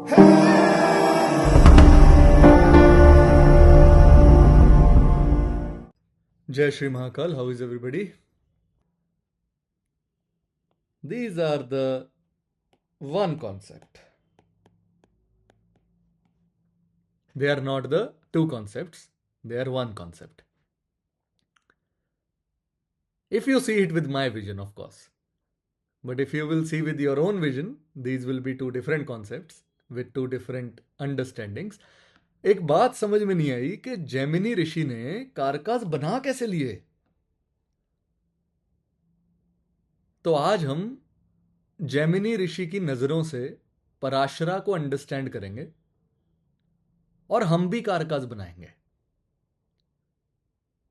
Jai Shri Mahakal, how is everybody? These are the one concept. They are not the two concepts, they are one concept. If you see it with my vision, of course. But if you will see with your own vision, these will be two different concepts with two different understandings. एक बात समझ में नहीं आई कि जेमिनी ऋषि ने कारकास बना कैसे लिए। तो आज हम जेमिनी ऋषि की नजरों से पराशरा को अंडरस्टैंड करेंगे और हम भी कारकास बनाएंगे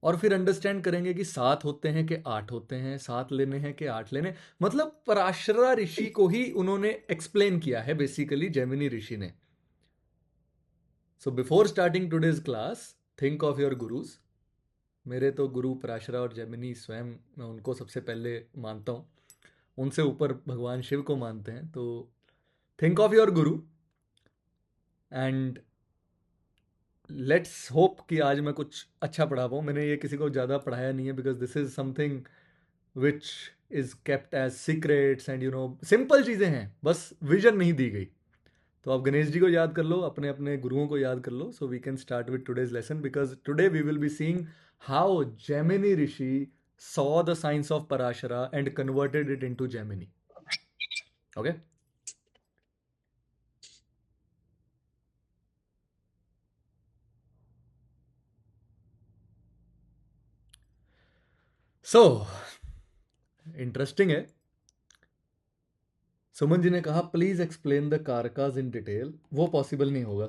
और फिर अंडरस्टैंड करेंगे कि 7 होते हैं कि 8 होते हैं, 7 लेने हैं कि 8 लेने। मतलब पराशरा ऋषि को ही उन्होंने एक्सप्लेन किया है बेसिकली जेमिनी ऋषि ने। So before starting today's class, think of your gurus. मेरे तो गुरु पराशरा और जेमिनी स्वयं, मैं उनको सबसे पहले मानता हूँ। उनसे ऊपर भगवान शिव को मानते हैं। तो think of your Guru and let's hope कि आज मैं कुछ अच्छा पढ़ा पाऊँ। मैंने ये किसी को ज़्यादा पढ़ाया नहीं है because this is something which is kept as secrets and simple चीज़ें हैं, बस विजन नहीं दी गई। तो आप गणेश जी को याद कर लो, अपने अपने गुरुओं को याद कर लो, so we can start with today's lesson because today we will be seeing how Jaimini Rishi saw the science of Parashara and converted it into Gemini. Okay? So, interesting है। सुमन जी ने कहा please explain the कारकास in detail. वो possible नहीं होगा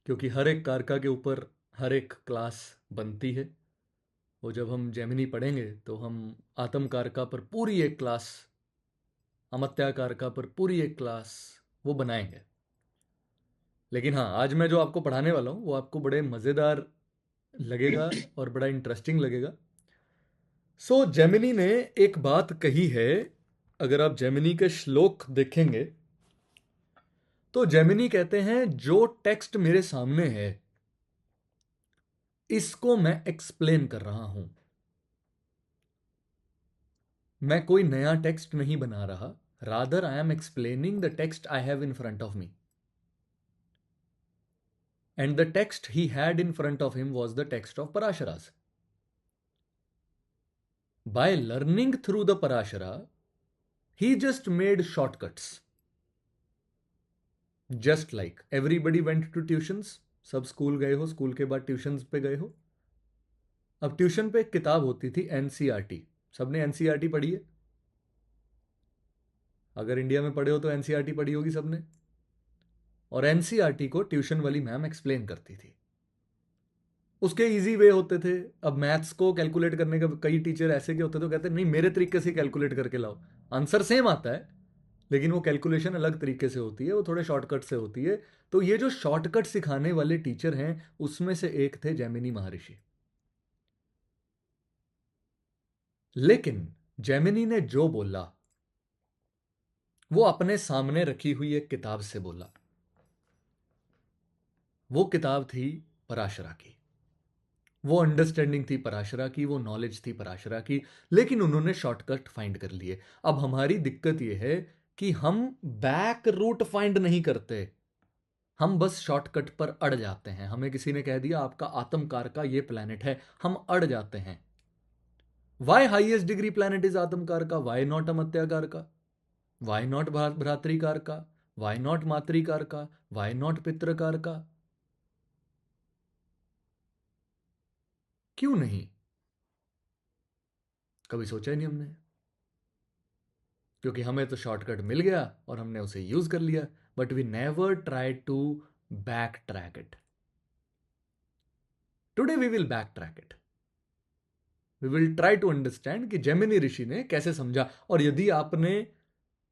क्योंकि हर एक कारका के ऊपर हर एक क्लास बनती है। वो जब हम जेमिनी पढ़ेंगे तो हम आत्म कारका पर पूरी एक क्लास, अमत्या कारका पर पूरी एक क्लास वो बनाएंगे। लेकिन हाँ, आज मैं जो आपको पढ़ाने वाला हूँ वो आपको बड़े मज़ेदार लगेगा और बड़ा इंटरेस्टिंग लगेगा। सो जेमिनी ने एक बात कही है, अगर आप जेमिनी के श्लोक देखेंगे तो जेमिनी कहते हैं जो टेक्स्ट मेरे सामने है इसको मैं एक्सप्लेन कर रहा हूं। मैं कोई नया टेक्स्ट नहीं बना रहा, rather I am explaining the text I have in front of me. And the text he had in front of him was the text of Parasharas. By learning through the Parashara, he just made shortcuts. Just like everybody went to tuitions, सब school गए हो, school के बाद tuitions पे गए हो। अब tuition पे एक किताब होती थी एनसीईआरटी। सबने एनसीईआरटी पढ़ी है? अगर इंडिया में पढ़े हो तो एनसीईआरटी पढ़ी होगी सबने। और एनसीईआरटी को ट्यूशन वाली मैम एक्सप्लेन करती थी। उसके इजी वे होते थे। अब मैथ्स को कैलकुलेट करने का कई टीचर ऐसे के होते तो कहते नहीं मेरे तरीके से कैलकुलेट करके लाओ। आंसर सेम आता है लेकिन वो कैलकुलेशन अलग तरीके से होती है, वो थोड़े शॉर्टकट से होती है। तो ये जो शॉर्टकट सिखाने वाले टीचर हैं उसमें से एक थे जेमिनी महर्षि। लेकिन जेमिनी ने जो बोला वो अपने सामने रखी हुई एक किताब से बोला। वो किताब थी पराशरा की, वो अंडरस्टैंडिंग थी पराशरा की, वो नॉलेज थी पराशरा की। लेकिन उन्होंने शॉर्टकट फाइंड कर लिए। अब हमारी दिक्कत यह है कि हम बैक रूट फाइंड नहीं करते, हम बस शॉर्टकट पर अड़ जाते हैं। हमें किसी ने कह दिया आपका आत्मकार का ये प्लैनेट है, हम अड़ जाते हैं। Why highest degree planet is Atmakaraka, why not अमत्याकार का, वाई नॉट भ्रातृकार का, वाई नॉट मातृकार का, वाई नॉट पितृकार का? क्यों नहीं? कभी सोचा ही नहीं हमने, क्योंकि हमें तो शॉर्टकट मिल गया और हमने उसे यूज कर लिया। But we never try to back track it. Today we will back track it. We will try to understand कि जेमिनी ऋषि ने कैसे समझा। और यदि आपने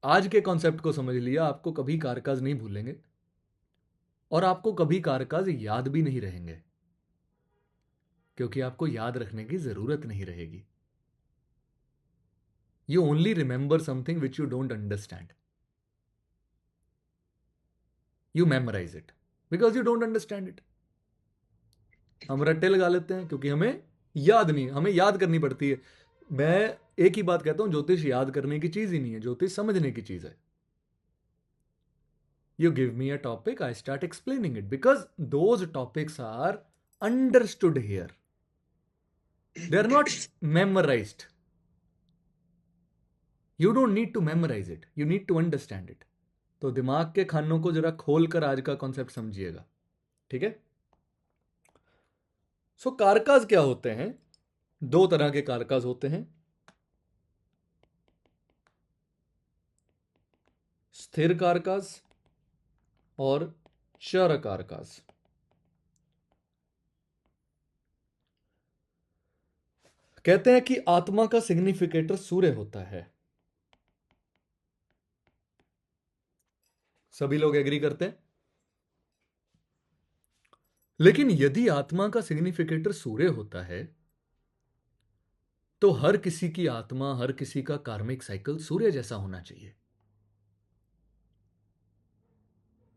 आज के कॉन्सेप्ट को समझ लिया, आपको कभी कारकाज नहीं भूलेंगे और आपको कभी कारकाज याद भी नहीं रहेंगे, क्योंकि आपको याद रखने की जरूरत नहीं रहेगी। You only remember something which you don't understand. You memorise it because you don't understand it. हम रट्टे लगा लेते हैं क्योंकि हमें याद नहीं, हमें याद करनी पड़ती है। मैं एक ही बात कहता हूं, ज्योतिष याद करने की चीज ही नहीं है, ज्योतिष समझने की चीज है। You give me a topic, I start explaining it because those topics are understood here. They are not memorized. You don't need to memorize it. You need to understand it. तो दिमाग के खानों को जरा खोल कर आज का कॉन्सेप्ट समझिएगा, ठीक है। सो कारकाज क्या होते हैं? दो तरह के कारकाज होते हैं, स्थिर कारकाज और चर कारकाज। कहते हैं कि आत्मा का सिग्निफिकेटर सूर्य होता है। सभी लोग एग्री करते हैं। लेकिन यदि आत्मा का सिग्निफिकेटर सूर्य होता है तो हर किसी की आत्मा, हर किसी का कार्मिक साइकिल सूर्य जैसा होना चाहिए।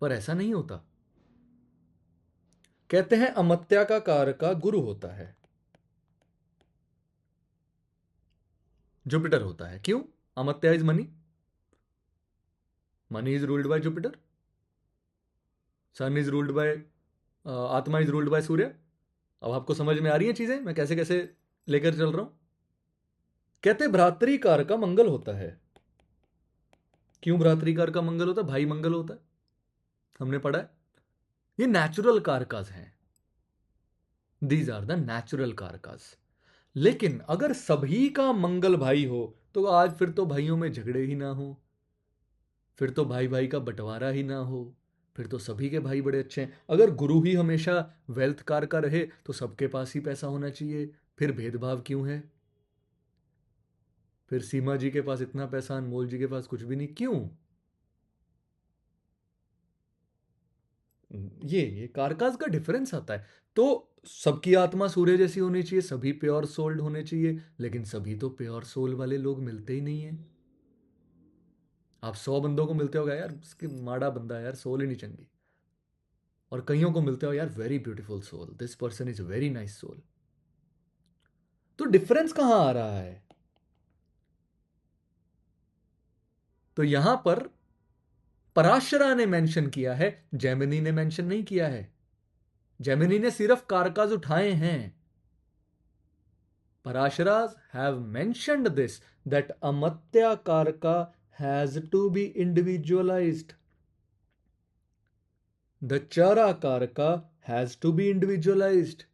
पर ऐसा नहीं होता। कहते हैं अमत्या का कारका गुरु होता है, जुपिटर होता है। क्यों? Amatya is money, money is ruled by Jupiter, sun is ruled by, atma is ruled by Surya. अब आपको समझ में आ रही है चीजें, मैं कैसे कैसे लेकर चल रहा हूं। कहते भ्रातृकार का मंगल होता है। क्यों भ्रातृकार का मंगल होता है? भाई मंगल होता है, हमने पढ़ा है। ये नेचुरल कारकाज हैं, दीज आर द नेचुरल कारकाज। लेकिन अगर सभी का मंगल भाई हो तो आज फिर तो भाइयों में झगड़े ही ना हो, फिर तो भाई भाई का बंटवारा ही ना हो, फिर तो सभी के भाई बड़े अच्छे हैं। अगर गुरु ही हमेशा वेल्थ कार का रहे तो सबके पास ही पैसा होना चाहिए, फिर भेदभाव क्यों है? फिर सीमा जी के पास इतना पैसा, अनमोल जी के पास कुछ भी नहीं, क्यों? ये कारकाज का डिफरेंस आता है। तो सबकी आत्मा सूर्य जैसी होनी चाहिए, सभी प्योर सोल्ड होने चाहिए, लेकिन सभी तो प्योर सोल वाले लोग मिलते ही नहीं है। आप 100 बंदों को मिलते हो यार उसकी माड़ा बंदा है यार, सोल ही नहीं चंगी। और कईयों को मिलते हो यार very beautiful soul, this person is very nice soul. तो डिफरेंस कहां आ रहा है? तो यहां पर पराशरा ने मेंशन किया है, जेमिनी ने मेंशन नहीं किया है। जेमिनी ने सिर्फ कारकाज उठाए हैं। Parasharas have mentioned this, that Amatya Karka has to be individualized. The Chara Karka has to be individualized.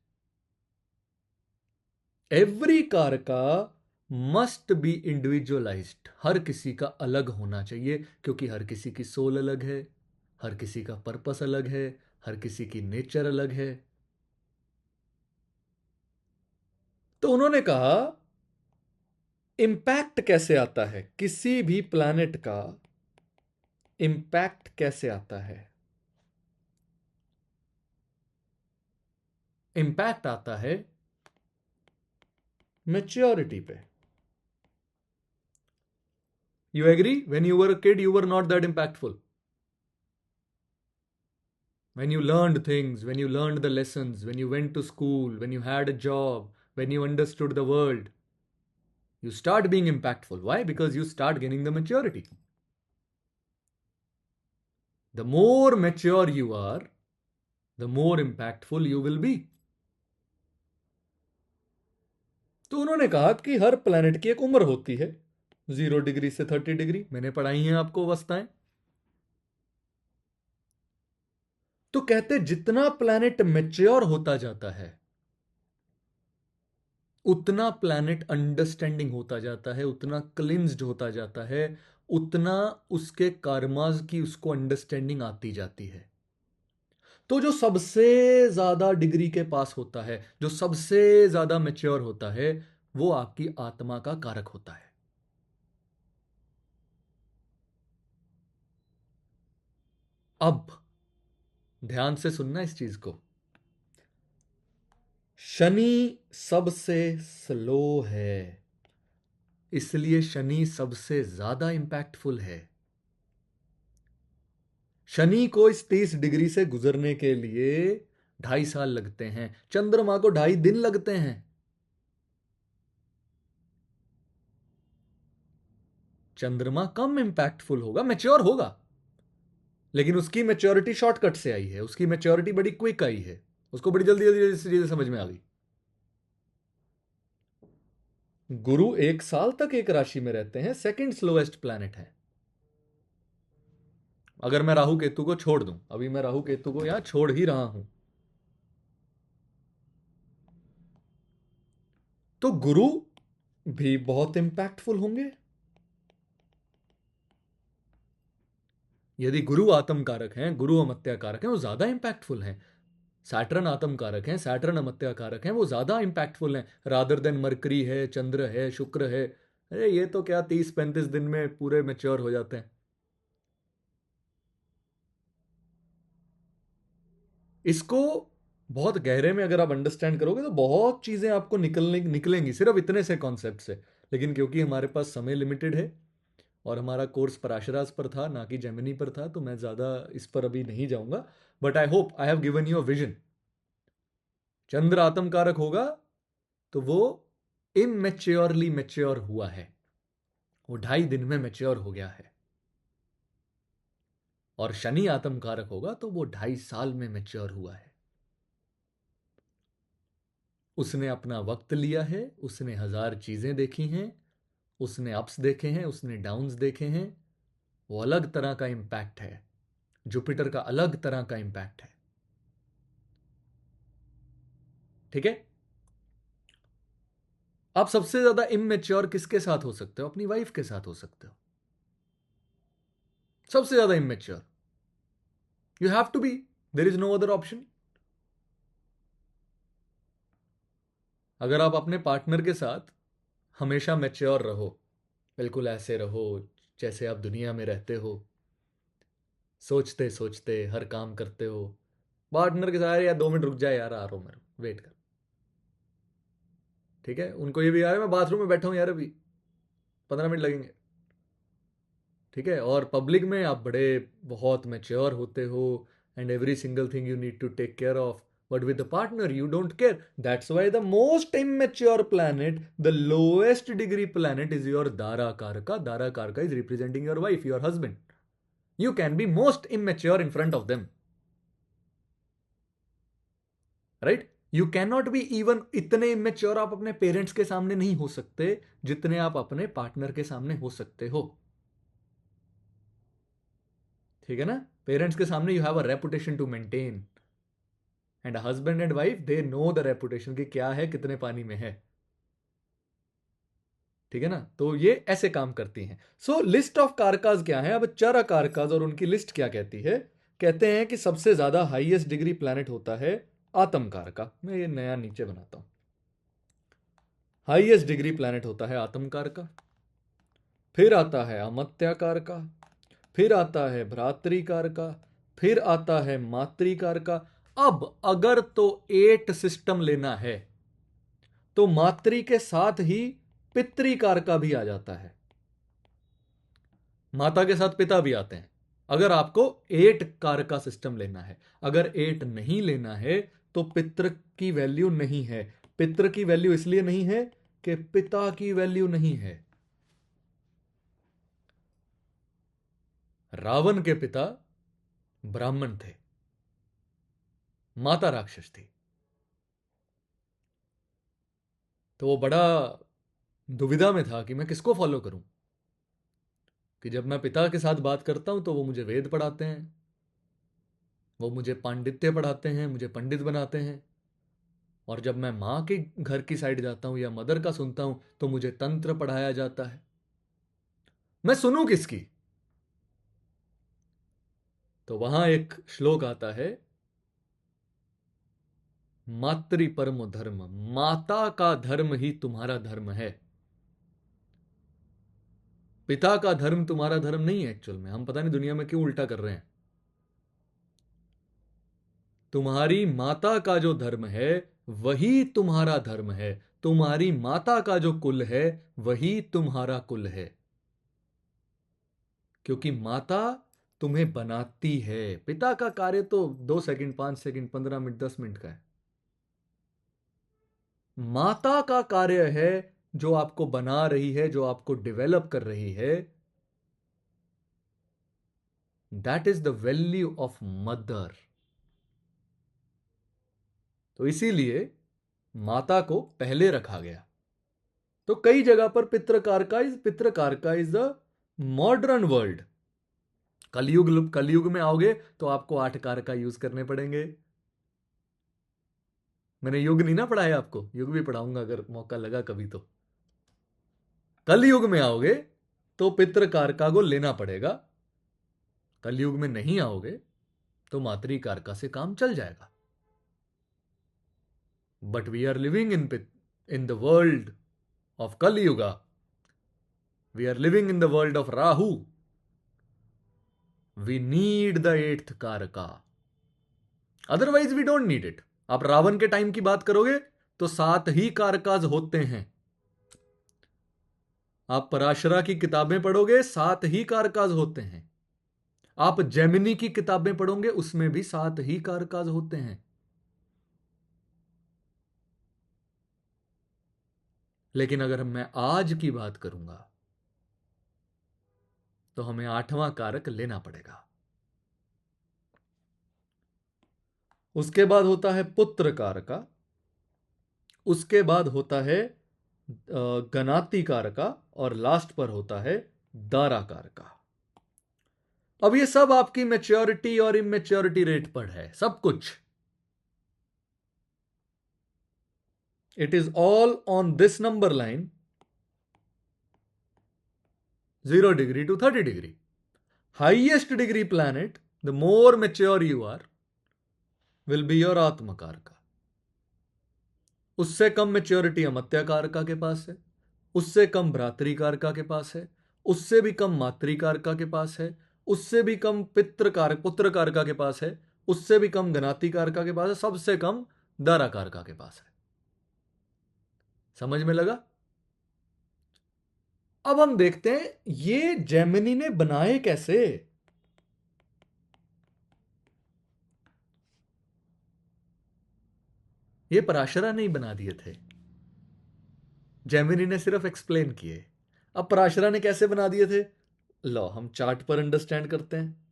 Every Karka must be individualized. हर किसी का अलग होना चाहिए, क्योंकि हर किसी की सोल अलग है, हर किसी का पर्पस अलग है, हर किसी की नेचर अलग है। तो उन्होंने कहा इंपैक्ट कैसे आता है किसी भी प्लैनेट का, इंपैक्ट कैसे आता है? इंपैक्ट आता है मैच्योरिटी पे। You agree? When you were a kid you were not that impactful. When you learned things, when you learned the lessons, when you went to school, when you had a job, when you understood the world, you start being impactful. Why? Because you start gaining the maturity. The more mature you are, the more impactful you will be. तो उन्होंने कहा कि हर planet की एक उम्र होती है, 0 degree से 30 डिग्री, मैंने पढ़ाई हैं आपको अवस्थाएं। तो कहते जितना प्लैनेट मैच्योर होता जाता है उतना प्लैनेट अंडरस्टैंडिंग होता जाता है, उतना क्लिंज्ड होता जाता है, उतना उसके कर्मास की उसको अंडरस्टैंडिंग आती जाती है। तो जो सबसे ज्यादा डिग्री के पास होता है, जो सबसे ज्यादा मैच्योर होता है, वो आपकी आत्मा का कारक होता है। अब ध्यान से सुनना इस चीज को। शनि सबसे स्लो है, इसलिए शनि सबसे ज्यादा इंपैक्टफुल है। शनि को इस 30 डिग्री से गुजरने के लिए 2.5 साल लगते हैं, चंद्रमा को 2.5 दिन लगते हैं। चंद्रमा कम इंपैक्टफुल होगा, मैच्योर होगा, लेकिन उसकी मैच्योरिटी शॉर्टकट से आई है, उसकी मैच्योरिटी बड़ी क्विक आई है, उसको बड़ी जल्दी जल्दी जल्दी चीजें समझ में आ गई। गुरु 1 साल तक एक राशि में रहते हैं, सेकंड स्लोएस्ट प्लैनेट है। अगर मैं राहु केतु को छोड़ दूं, अभी मैं राहु केतु को यहां छोड़ ही रहा हूं, तो गुरु भी बहुत इंपैक्टफुल होंगे। यदि गुरु आत्म कारक हैं, गुरु अमत्या कारक हैं, वो ज्यादा इंपैक्टफुल हैं। सैटर्न आत्म कारक हैं, सैटर्न अमत्या कारक हैं, वो ज्यादा इंपैक्टफुल हैं रादर देन मरकरी है, चंद्र है, शुक्र है। अरे ये तो क्या 30-35 दिन में पूरे मैच्योर हो जाते हैं। इसको बहुत गहरे में अगर आप अंडरस्टैंड करोगे तो बहुत चीजें आपको निकलेंगी सिर्फ इतने से कॉन्सेप्ट से। लेकिन क्योंकि हमारे पास समय लिमिटेड है और हमारा कोर्स पराशराज पर था ना कि जेमिनी पर था, तो मैं ज़्यादा इस पर अभी नहीं जाऊंगा। But I hope I have given you a vision. चंद्र आत्म कारक होगा तो वो इमेच्योरली मैच्योर हुआ है, वो 2.5 दिन में मैच्योर हो गया है। और शनि आत्म कारक होगा तो वो 2.5 साल में मैच्योर हुआ है। उसने अपना वक्त लिया है, उसने 1000 चीजें देखी हैं, उसने अप्स देखे हैं, उसने डाउन्स देखे हैं। वो अलग तरह का इंपैक्ट है, जुपिटर का अलग तरह का इंपैक्ट है। ठीक है। आप सबसे ज्यादा इमेच्योर किसके साथ हो सकते हो? अपनी वाइफ के साथ हो सकते हो, सबसे ज्यादा immature. You have to be, there is no other option. अगर आप अपने पार्टनर के साथ हमेशा मैच्योर रहो, बिल्कुल ऐसे रहो जैसे आप दुनिया में रहते हो, सोचते सोचते हर काम करते हो, पार्टनर के साथ यार 2 मिनट रुक जाए यार, आ रहा हूं मैं, वेट कर। ठीक है, उनको ये भी यार मैं बाथरूम में बैठा हूं यार, अभी 15 मिनट लगेंगे। ठीक है, और पब्लिक में आप बड़े बहुत मैच्योर होते हो and every single thing you need to take care of, but with the partner you don't care. That's why the most immature planet, the lowest degree planet is your Darakaraka. Darakaraka is representing your wife, your husband. You can be most immature in front of them, right? You can not be even इतने immature आप अपने parents के सामने नहीं हो सकते जितने आप अपने पार्टनर के सामने हो सकते हो। ठीक है ना? पेरेंट्स के सामने you have a reputation to maintain, and husband and wife they know the reputation कि क्या है, कितने पानी में है। ठीक है ना? तो ये ऐसे काम करती हैं। सो लिस्ट ऑफ कारकाज क्या है? अब चारा कारकाज और उनकी लिस्ट क्या कहती है? कहते हैं कि सबसे ज्यादा हाईएस्ट डिग्री प्लैनेट होता है आत्म कारका। मैं ये नया नीचे बनाता हूं। हाईएस्ट डिग्री प्लैनेट होता है आत्म कारका, फिर आता है अमत्याकार का, फिर आता है भ्रातृकार का, फिर आता है मातृकार का। अब अगर तो 8 सिस्टम लेना है तो मातृ के साथ ही पितृकार का भी आ जाता है, माता के साथ पिता भी आते हैं। अगर आपको 8 कार का सिस्टम लेना है, अगर 8 नहीं लेना है तो पितृ की वैल्यू नहीं है। पितृ की वैल्यू इसलिए नहीं है कि पिता की वैल्यू नहीं है। रावण के पिता ब्राह्मण थे, माता राक्षस थी, तो वो बड़ा दुविधा में था कि मैं किसको फॉलो करूं। कि जब मैं पिता के साथ बात करता हूं तो वो मुझे वेद पढ़ाते हैं, वो मुझे पांडित्य पढ़ाते हैं, मुझे पंडित बनाते हैं। और जब मैं माँ के घर की साइड जाता हूं या मदर का सुनता हूं तो मुझे तंत्र पढ़ाया जाता है। मैं सुनूं किसकी? तो वहां एक श्लोक आता है, मातृ परम धर्म, माता का धर्म ही तुम्हारा धर्म है। पिता का धर्म तुम्हारा धर्म नहीं है। एक्चुअल में हम पता नहीं दुनिया में क्यों उल्टा कर रहे हैं। तुम्हारी माता का जो धर्म है वही तुम्हारा धर्म है, तुम्हारी माता का जो कुल है वही तुम्हारा कुल है। क्योंकि माता तुम्हें बनाती है। पिता का कार्य तो 2 सेकंड, 5 सेकंड, 15 मिनट, 10 मिनट का है। माता का कार्य है जो आपको बना रही है, जो आपको डेवलप कर रही है। That is the value of mother. तो इसीलिए माता को पहले रखा गया। तो कई जगह पर पितृकार का इज द मॉडर्न वर्ल्ड। कलयुग में आओगे तो आपको 8 कार का यूज करने पड़ेंगे। मैंने युग नहीं ना पढ़ाया आपको, युग भी पढ़ाऊंगा अगर मौका लगा कभी तो। कलयुग में आओगे तो पितृकारका को लेना पड़ेगा। कलयुग में नहीं आओगे तो मातृकारका से काम चल जाएगा। But we are living in the world of Kaliyuga. We are living in the world of Rahu. We need the 8th Karaka, otherwise we don't need it. आप रावण के टाइम की बात करोगे तो 7 ही कारकाज होते हैं। आप पराशरा की किताबें पढ़ोगे 7 ही कारकाज होते हैं। आप जेमिनी की किताबें पढ़ोगे उसमें भी 7 ही कारकाज होते हैं। लेकिन अगर मैं आज की बात करूंगा तो हमें 8वां कारक लेना पड़ेगा। उसके बाद होता है पुत्र कारका। उसके बाद होता है गनाति कारका। और लास्ट पर होता है दारा कारका। अब ये सब आपकी मैच्योरिटी और इमेच्योरिटी रेट पर है सब कुछ। It is all on this number line, 0 degree to 30 degree. Highest degree planet, the more mature you are, will be your Atmakaraka. उससे कम मेच्योरिटी अमत्याकारका के पास है, उससे कम भ्रातृकारका के पास है, उससे भी कम मातृकारका के पास है, उससे भी कम पुत्रकारका के पास है, उससे भी कम गनातिकारका के पास है, सबसे कम दाराकारका के पास है। समझ में लगा? अब हम देखते हैं ये जेमिनी ने बनाए कैसे। ये पराशरा नहीं बना दिए थे, जेमिनी ने सिर्फ एक्सप्लेन किए। अब पराशरा ने कैसे बना दिए थे, लो हम चार्ट पर अंडरस्टैंड करते हैं।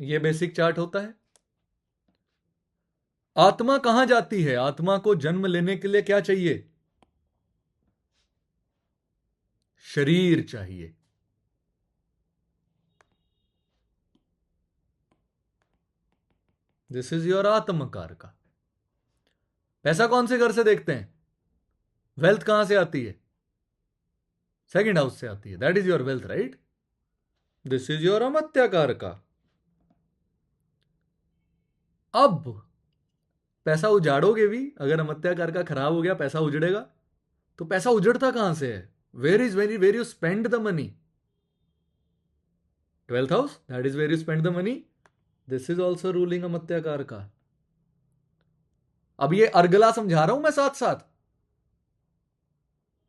ये बेसिक चार्ट होता है। आत्मा कहां जाती है? आत्मा को जन्म लेने के लिए क्या चाहिए? शरीर चाहिए। दिस इज योर आत्मकार का। पैसा कौन से घर से देखते हैं? वेल्थ कहां से आती है? सेकंड हाउस से आती है। That is your wealth, right? This is your Amatyakaraka. अब पैसा उजाड़ोगे भी, अगर अमत्याकार का खराब हो गया पैसा उजड़ेगा। तो पैसा उजड़ता कहां से है? Where you spend the money? 12th house, that is where you spend the money. This is also ruling Amatyakaraka. अब ये अर्गला समझा रहा हूं मैं साथ साथ,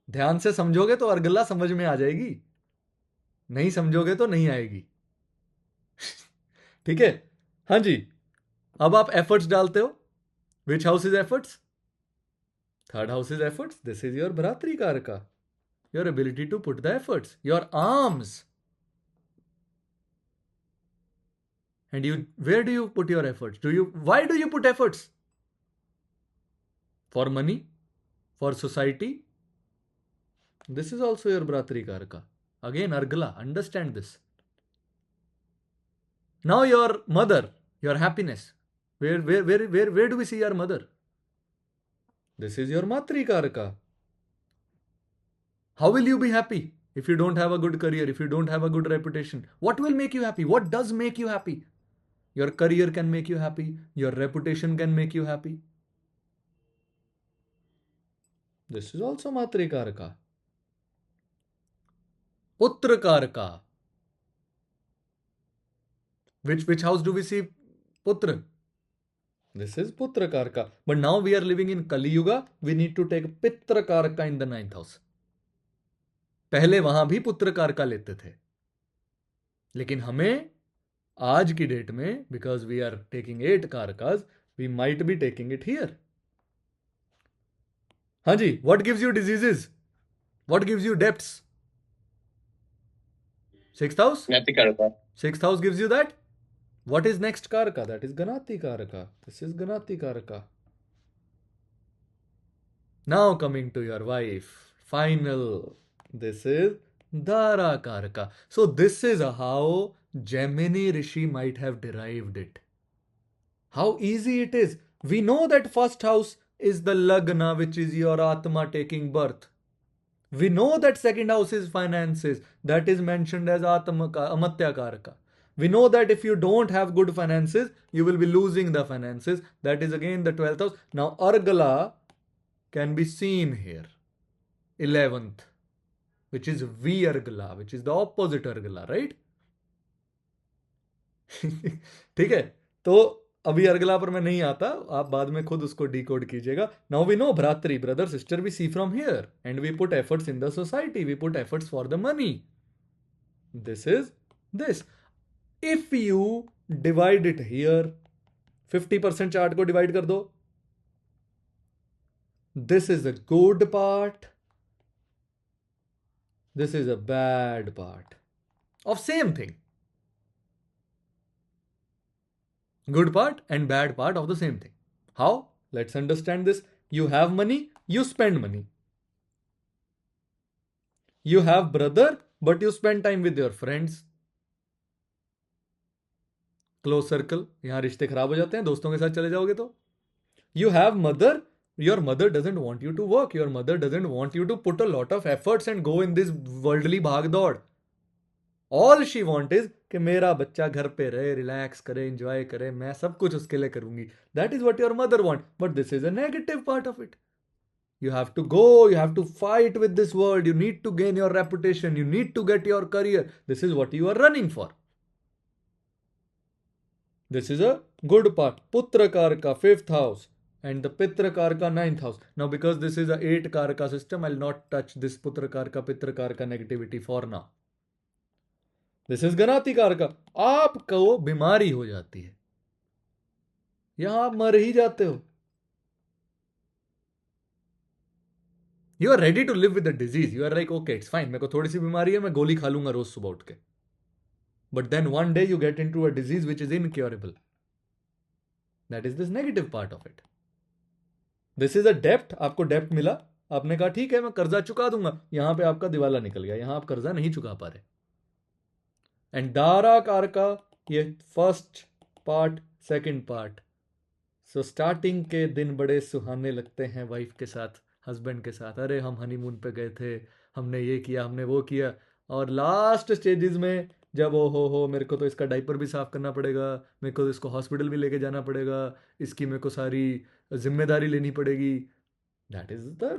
ध्यान से समझोगे तो अर्गला समझ में आ जाएगी, नहीं समझोगे तो नहीं आएगी। ठीक है? हाँ जी। अब आप एफर्ट्स डालते हो। Which house is efforts? Third house is efforts. This is your Bhratrikaraka, your ability to put the efforts, your arms. And you, where do you put your efforts? Why do you put efforts? For money? For society? This is also your Bhratrikarka. Again, Argala, understand this. Now your mother, your happiness. Where do we see our mother? This is your Matrikarka. How will you be happy if you don't have a good career, if you don't have a good reputation? What will make you happy? What does make you happy? Your career can make you happy. Your reputation can make you happy. This is also Matrikarka. पुत्र कारका. Which house do we see Putra? This is Putra Karka. But now we are living in Kali Yuga. We need to take Pitra Karka in the 9th house. पहले वहां भी पुत्र कारका लेते थे, लेकिन हमें आज की डेट में, बिकॉज वी आर टेकिंग 8 कारकाज, we might be taking it here. हाँ जी, what gives you diseases, what gives you debts? 6th house. Sixth house gives you that. What is next Karaka? That is Ganati Karaka. This is Ganati Karaka. Now coming to your wife. Final. This is Dara Karaka. So this is how Gemini Rishi might have derived it. How easy it is. We know that first house is the Lagna, which is your Atma taking birth. We know that second house is finances. That is mentioned as Amatya Karaka. We know that if you don't have good finances, you will be losing the finances. That is again the 12th house. Now Argala can be seen here. 11th, which is Virgala, which is the opposite Argala, right? ठीक है, तो अभी अर्गला पर मैं नहीं आता, आप बाद में खुद उसको डिकोड कीजिएगा. नाउ वी नो भ्रातृ, brother sister, we see from here and we put efforts in the society, we put efforts for the money. This is this. If you divide it here, 50% chart को divide कर दो. This is a good part, this is a bad part of same thing. Good part and bad part of the same thing. How? Let's understand this. You have money, you spend money. You have brother, but you spend time with your friends. Close circle. यहाँ रिश्ते खराब हो जाते हैं, दोस्तों के साथ चले जाओगे तो. You have mother. Your mother doesn't want you to work. Your mother doesn't want you to put a lot of efforts and go in this worldly भाग दौड़. ऑल शी वॉन्ट इज कि मेरा बच्चा घर पे रहे, रिलैक्स करे, enjoy करे, मैं सब कुछ उसके लिए करूंगी. That is what your mother want. But this is a negative part of it. You have to go, you have to fight with this world, you need to gain your reputation, you need to get your career. This is what you are running for. This is a good part. Putra Karka, 5th house, and the Pitra Karka, 9th house. Now because this is a 8 Karka system, I'll not touch this Putra Karka, Pitra Karka negativity for now. This is गनाती कारका. आपको बीमारी हो जाती है, यहां आप मर ही जाते हो. You are ready to live with the disease. You are like okay, it's fine, मेरे को थोड़ी सी बीमारी है, मैं गोली खा लूंगा रोज सुबह उठ के. But then one day you get into a disease which is incurable. That is this negative part of it. This is a डेप्ट. आपको डेप्ट मिला, आपने कहा ठीक है मैं कर्जा चुका दूंगा, यहां पे आपका दिवाला निकल गया, यहां आप कर्जा नहीं चुका पा रहे. एंड दारा कारका, ये first part, second part. So starting के दिन बड़े सुहाने लगते हैं वाइफ के साथ, हस्बैंड के साथ. अरे हम हनीमून पे गए थे, हमने ये किया, हमने वो किया. और लास्ट स्टेजेस में जब ओ हो मेरे को तो इसका डाइपर भी साफ करना पड़ेगा, मेरे को तो इसको हॉस्पिटल भी लेके जाना पड़ेगा, इसकी मेरे को सारी जिम्मेदारी लेनी पड़ेगी. That is the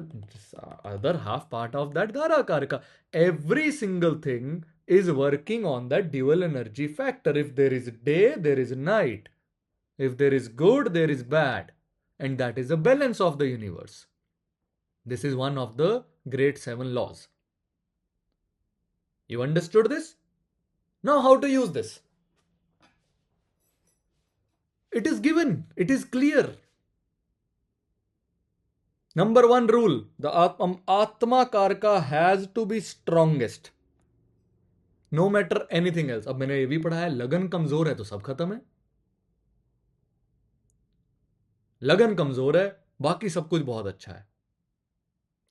other half part of that Dara Karka. Every single thing is working on that dual energy factor. If there is day, there is night. If there is good, there is bad. And that is the balance of the universe. This is one of the great 7 laws. You understood this? Now how to use this? It is given. It is clear. Number 1 rule, the Atma Karka has to be strongest. No matter anything else. अब मैंने ये भी पढ़ा है, लगन कमजोर है तो सब खत्म है. लगन कमजोर है, बाकी सब कुछ बहुत अच्छा है.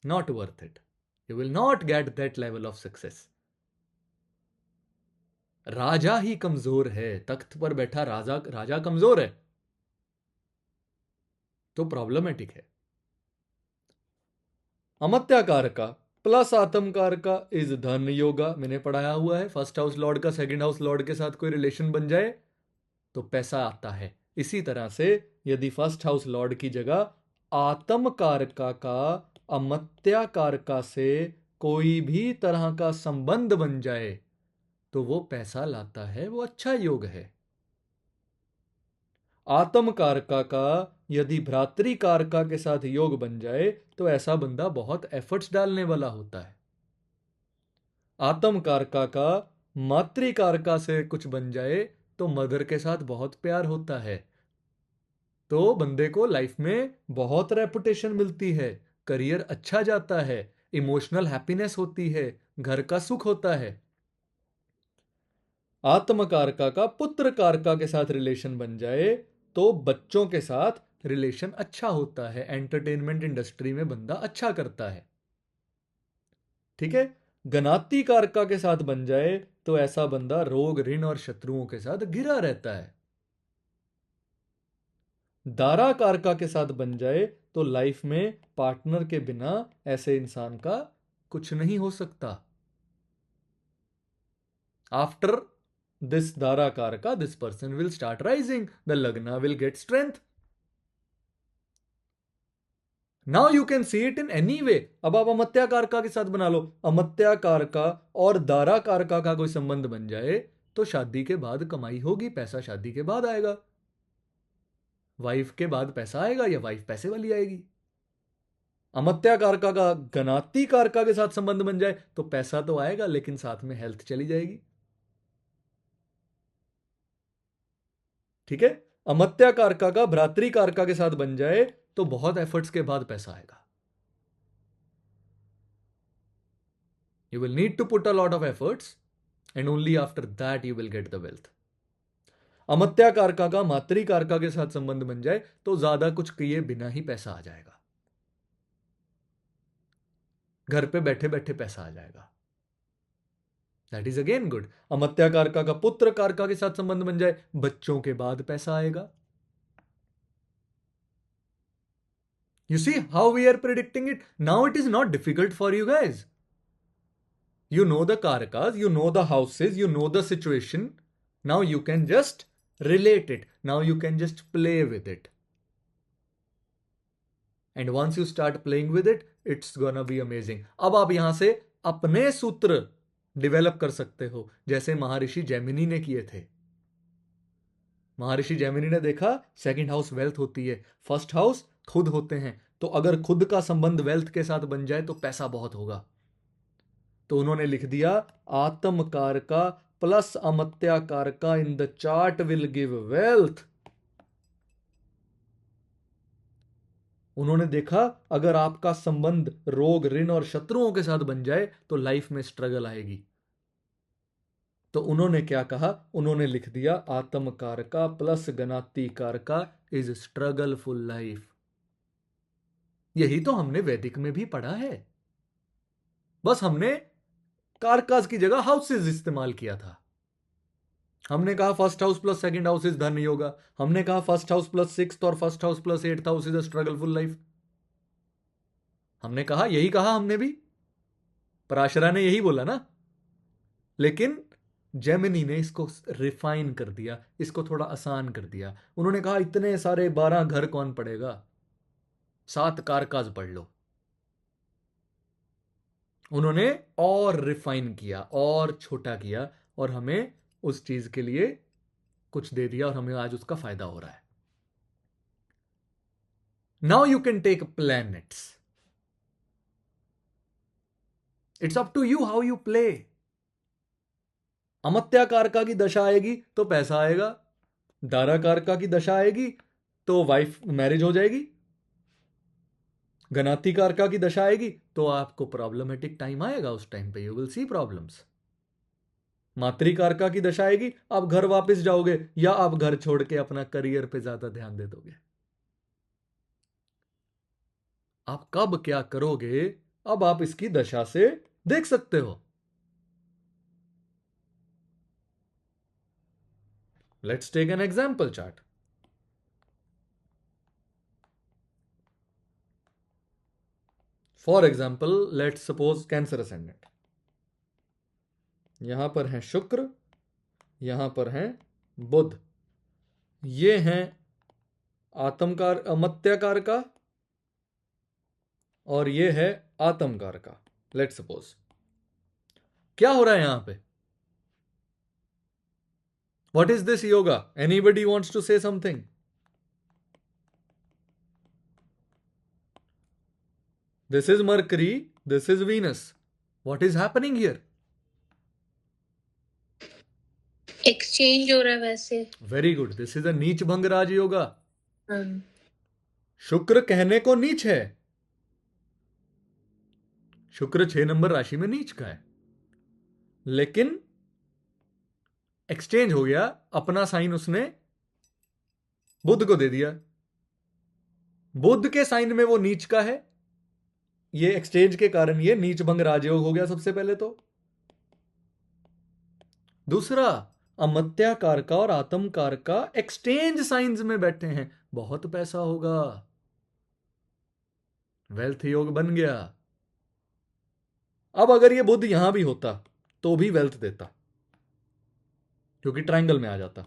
Not worth it. You will not get that level of success. राजा ही कमजोर है, तख्त पर बैठा राजा कमजोर है तो प्रॉब्लमेटिक है. अमत्या कारका प्लस आत्म कारका इज धन योगा. मैंने पढ़ाया हुआ है, फर्स्ट हाउस लॉर्ड का सेकंड हाउस लॉर्ड के साथ कोई रिलेशन बन जाए तो पैसा आता है. इसी तरह से यदि फर्स्ट हाउस लॉर्ड की जगह आत्म कारका का अमत्या कारका से कोई भी तरह का संबंध बन जाए तो वो पैसा लाता है, वो अच्छा योग है। आत्म कारका का यदि भ्रातृ कारका के साथ योग बन जाए तो ऐसा बंदा बहुत एफर्ट्स डालने वाला होता है। आत्म कारका का मातृ कारका से कुछ बन जाए तो मदर के साथ बहुत प्यार होता है, तो बंदे को लाइफ में बहुत रेपुटेशन मिलती है, करियर अच्छा जाता है, इमोशनल हैप्पीनेस होती है, घर का सुख होता है। आत्म कारका का पुत्र कारका के साथ रिलेशन बन जाए तो बच्चों के साथ रिलेशन अच्छा होता है, एंटरटेनमेंट इंडस्ट्री में बंदा अच्छा करता है। ठीक है। गनाती कारका के साथ बन जाए तो ऐसा बंदा रोग ऋण और शत्रुओं के साथ घिरा रहता है। दारा कारका के साथ बन जाए तो लाइफ में पार्टनर के बिना ऐसे इंसान का कुछ नहीं हो सकता। After this Dara Karaka, this person will start rising. The Lagna will get strength. Now you can see it in any way. अब आप अमत्या कारका के साथ बना लो, अमत्या कारका और दारा कारका का कोई संबंध बन जाए तो शादी के बाद कमाई होगी, पैसा शादी के बाद आएगा। वाइफ के बाद पैसा आएगा या वाइफ पैसे वाली आएगी। अमत्या कारका का गनाती कारका के साथ संबंध बन जाए तो पैसा तो आएगा लेकिन साथ में हेल्थ चली जाएगी। ठीक है। अमत्या कारका का भ्रातृ कारका के साथ बन जाए तो बहुत एफर्ट्स के बाद पैसा आएगा। You will need to put a lot of efforts and only after that you will get the wealth. अमत्या कारका का मातृ कारका के साथ संबंध बन जाए तो ज्यादा कुछ किए बिना ही पैसा आ जाएगा, घर पे बैठे बैठे पैसा आ जाएगा। That is again good. अमत्या कारका का पुत्र कारका के साथ संबंध बन जाए, बच्चों के बाद पैसा आएगा। You see how we are predicting it? Now it is not difficult for you guys. You know the karakas, you know the houses, you know the situation. Now you can just relate it. Now you can just play with it. And once you start playing with it, it's gonna be amazing. अब आप यहां से अपने सूत्र develop कर सकते हो, जैसे महर्षि जैमिनी ने किए थे। महर्षि जैमिनी ने देखा सेकंड हाउस वेल्थ होती है, फर्स्ट हाउस खुद होते हैं, तो अगर खुद का संबंध वेल्थ के साथ बन जाए तो पैसा बहुत होगा। तो उन्होंने लिख दिया आत्म कारका प्लस अमत्या कारका in the chart will give wealth. उन्होंने देखा अगर आपका संबंध रोग ऋण और शत्रुओं के साथ बन जाए तो लाइफ में स्ट्रगल आएगी। तो उन्होंने क्या कहा, उन्होंने लिख दिया आत्म कारका प्लस गनाती कारका इज स्ट्रगलफुल लाइफ। यही तो हमने वैदिक में भी पढ़ा है, बस हमने कारकास की जगह हाउसेज इस्तेमाल किया था। हमने कहा first house plus second house is धन योगा, हमने कहा फर्स्ट हाउस प्लस सिक्स्थ और first house plus eighth house is a struggleful life. हमने कहा, यही कहा हमने भी, पराशरा ने यही बोला ना। लेकिन जेमिनी ने इसको रिफाइन कर दिया, इसको थोड़ा आसान कर दिया। उन्होंने कहा इतने सारे 12 घर कौन पढ़ेगा, 7 कारकाज पढ़ लो। उन्होंने और रिफाइन किया और छोटा किया और हमें उस चीज के लिए कुछ दे दिया और हमें आज उसका फायदा हो रहा है। Now you can take planets, it's up to you how you play. अमत्या कारका की दशा आएगी तो पैसा आएगा, दारा कारका की दशा आएगी तो वाइफ मैरिज हो जाएगी, गनाती कारका की दशा आएगी तो आपको प्रॉब्लमेटिक टाइम आएगा, उस टाइम पे यू विल सी प्रॉब्लम्स। मातृकारका की दशा आएगी, आप घर वापस जाओगे या आप घर छोड़ के अपना करियर पे ज्यादा ध्यान दे दोगे। आप कब क्या करोगे अब आप इसकी दशा से देख सकते हो। Let's take an example chart. For example let's suppose Cancer ascendant, यहां पर है शुक्र, यहां पर है बुध, ये हैं आत्मकार मत्याकार का और ये है आत्मकार का। लेट्स सपोज क्या हो रहा है यहां पे? What is this yoga? Anybody wants to say something? This is Mercury, this is Venus. What is happening here? Exchange हो रहा है वैसे. Very good, this is a Neech Bhang राज योगा. हाँ. शुक्र कहने को नीच है. शुक्र 6 नंबर राशि में नीच का है, लेकिन एक्सचेंज हो गया. अपना साइन उसने बुध को दे दिया. बुध के साइन में वो नीच का है. ये एक्सचेंज के कारण ये नीच भंग राजयोग हो गया सबसे पहले तो. दूसरा, अमत्याकार का और आत्मकार का एक्सचेंज साइंस में बैठे हैं. बहुत पैसा होगा. वेल्थ योग बन गया. अब अगर ये बुध यहां भी होता तो भी वेल्थ देता, क्योंकि ट्रायंगल में आ जाता.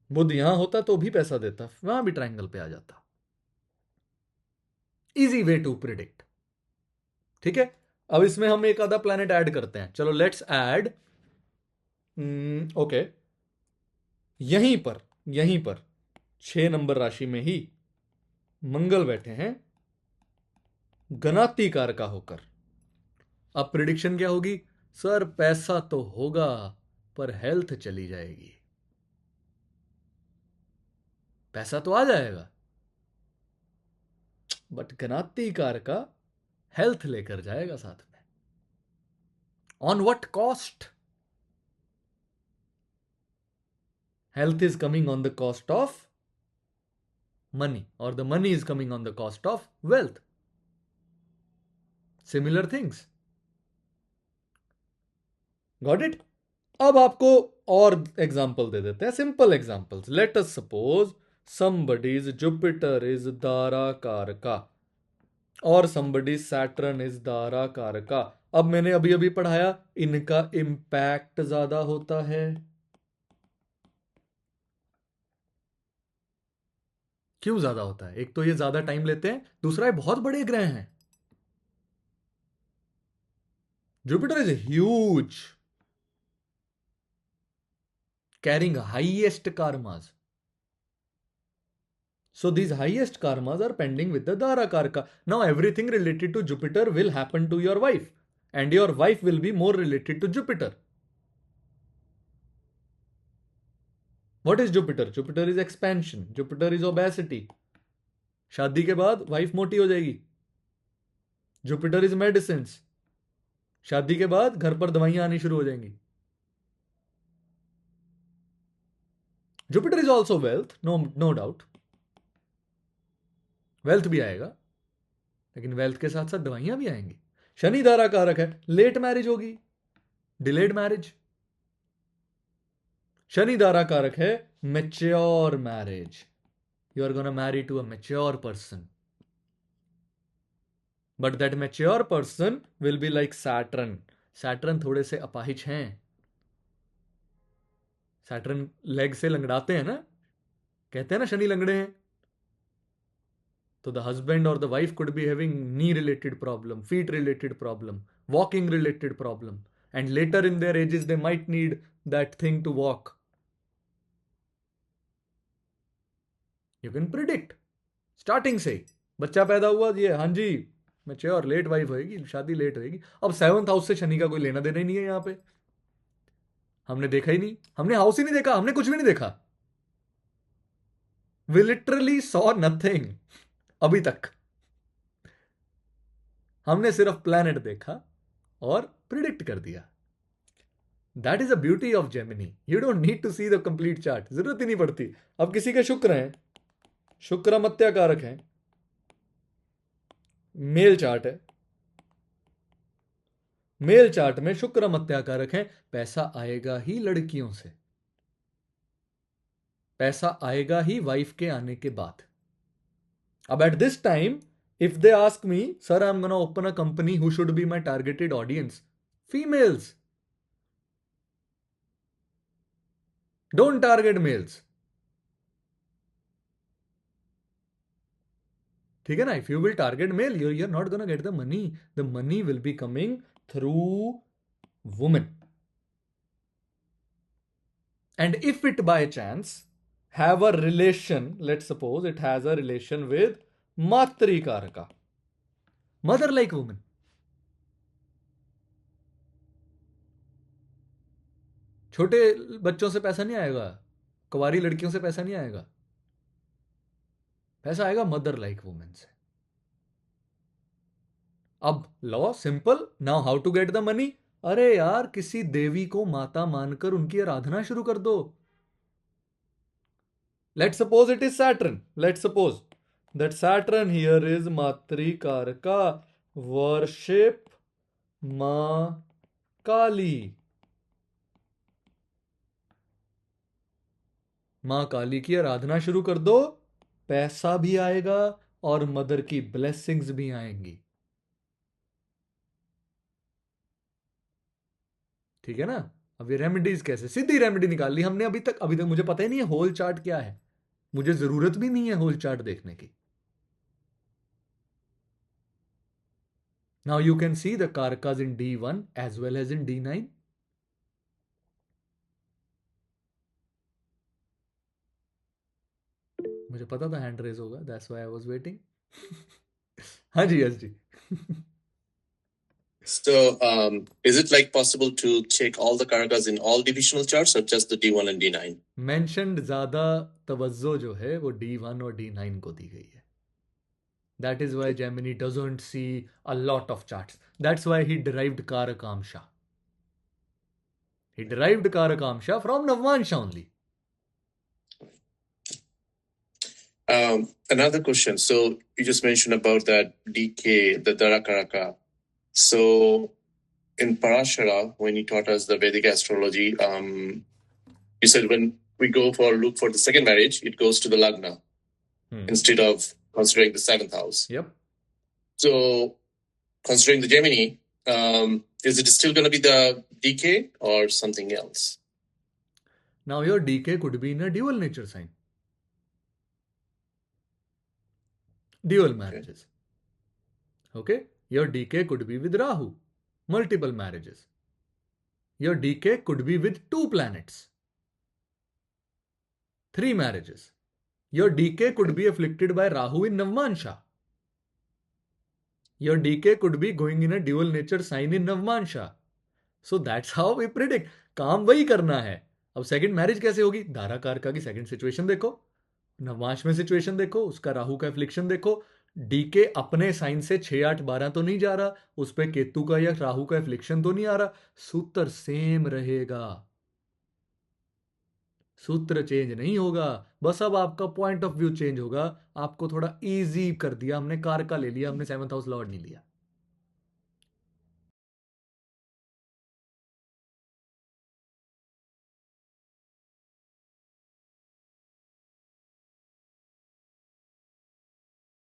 बुध यहां होता तो भी पैसा देता, वहां भी ट्रायंगल पे आ जाता. Easy way to predict. ठीक है. अब इसमें हम एक आधा प्लैनेट ऐड करते हैं. चलो लेट्स ऐड. ओके. यहीं पर 6 नंबर राशि में ही मंगल बैठे हैं गनातिकार का होकर. अब प्रिडिक्शन क्या होगी? सर पैसा तो होगा पर हेल्थ चली जाएगी. पैसा तो आ जाएगा बट गनातिकार का हेल्थ लेकर जाएगा साथ में. On what cost? Health is coming on the cost of money, or the money is coming on the cost of wealth. Similar things. Got it? अब आपको और एग्जाम्पल दे देते हैं, simple examples. Let us suppose somebody's Jupiter is Dara कारका और somebody's Saturn is Dara कारका. अब मैंने अभी अभी पढ़ाया, इनका इंपैक्ट ज्यादा होता है. क्यों ज्यादा होता है? एक तो ये ज्यादा टाइम लेते हैं, दूसरा ये बहुत बड़े ग्रह हैं. Jupiter is huge, carrying highest karmas. So these highest karmas are pending with the Dara Karka. Now everything related to Jupiter will happen to your wife, and your wife will be more related to Jupiter. What is Jupiter? Jupiter is expansion. Jupiter is obesity. शादी के बाद wife मोटी हो जाएगी. Jupiter is medicine. शादी के बाद घर पर दवाइयां आनी शुरू हो जाएंगी. Jupiter is also wealth, no doubt. Wealth भी आएगा, लेकिन वेल्थ के साथ साथ दवाइयां भी आएंगी. शनि धारा कारक है, लेट मैरिज होगी, delayed marriage. Shani Darakaraka है mature marriage. You are gonna marry to a mature person, but that mature person will be like Saturn. Saturn थोड़े से अपाहिज हैं. सैटर्न लेग से लंगड़ाते हैं ना, कहते हैं ना शनि लंगड़े हैं. तो द हस्बैंड और the wife could be having knee related problem, feet related problem, walking related problem, and later in their ages they might need that thing to walk. You can predict starting से. बच्चा पैदा हुआ, ये हाँ जी mature, late wife होएगी, शादी late होएगी. अब 7th हाउस से शनि का कोई लेना देना ही नहीं है यहां पे. हमने देखा ही नहीं, हमने हाउस ही नहीं देखा, हमने कुछ भी नहीं देखा. वी लिटरली सॉ नथिंग अभी तक. हमने सिर्फ प्लैनेट देखा और प्रिडिक्ट कर दिया. That is a beauty of Jaimini. You don't need to see the complete chart, जरूरत ही नहीं पड़ती. अब किसी के शुक्र हैं, शुक्र मत्याकारक है, मेल चार्ट है, मेल चार्ट में शुक्र मत्याकारक है. पैसा आएगा ही लड़कियों से, पैसा आएगा ही वाइफ के आने के बाद. अब at this time if they ask me, sir I am gonna open a company, who should be my targeted audience? Females. Don't target males. ठीक है ना? If you will target male, you're not gonna get the money. The money will be coming through women. And if it by chance have a relation, let's suppose it has a relation with matrikaraka, mother like woman, छोटे बच्चों से पैसा नहीं आएगा, कुंवारी लड़कियों से पैसा नहीं आएगा, पैसा आएगा मदर लाइक वुमेन से. अब law simple. Now how to get the money? अरे यार, किसी देवी को माता मानकर उनकी आराधना शुरू कर दो. Let's suppose it is Saturn. Let's suppose that Saturn here is मातृकारका. वर्शिप मां काली. मां काली की आराधना शुरू कर दो, पैसा भी आएगा और मदर की ब्लेसिंग्स भी आएंगी. ठीक है ना? अब ये रेमेडीज कैसे? सीधी रेमेडी निकाल ली हमने. अभी तक मुझे पता ही नहीं है होल चार्ट क्या है. मुझे जरूरत भी नहीं है होल चार्ट देखने की. Now you can see the कारकाज in D1 as well as in D9. मुझे पता था हैंड रेज होगा, that's why I was waiting. हाँ जी, यस जी. So, is it like possible to check all the karakas in all divisional charts or just the D1 and D9? Mentioned ज्यादा तवज्जो जो है वो D1 और D9 को दी गई है. That is why Gemini doesn't see a lot of charts. That's why he derived Karakamsha. He derived Karakamsha from Navmansha only. Another question. So you just mentioned about that DK, the Darakaraka. So in Parashara, when he taught us the Vedic astrology, you said when we look for the second marriage, it goes to the Lagna instead of considering the 7th house. Yep. So considering the Gemini, is it still going to be the DK or something else? Now your DK could be in a dual nature sign. Dual marriages. Okay? Your DK could be with Rahu. Multiple marriages. Your DK could be with 2 planets. 3 marriages. Your DK could be afflicted by Rahu in Navmansha. Your DK could be going in a dual nature sign in Navmansha. So that's how we predict. काम वही करना है. अब second marriage कैसे होगी? धारा कारका की सेकंड सिचुएशन देखो, नवमांश में सिचुएशन देखो, उसका राहु का एफ्लिक्शन देखो. डीके अपने साइन से 6, 8, 12 तो नहीं जा रहा, उस पे केतु का या राहु का एफ्लिक्शन तो नहीं आ रहा. सूत्र सेम रहेगा, सूत्र चेंज नहीं होगा. बस अब आपका पॉइंट ऑफ व्यू चेंज होगा. आपको थोड़ा इजी कर दिया हमने, कार का ले लिया हमने, 7th हाउस लॉर्ड नहीं लिया.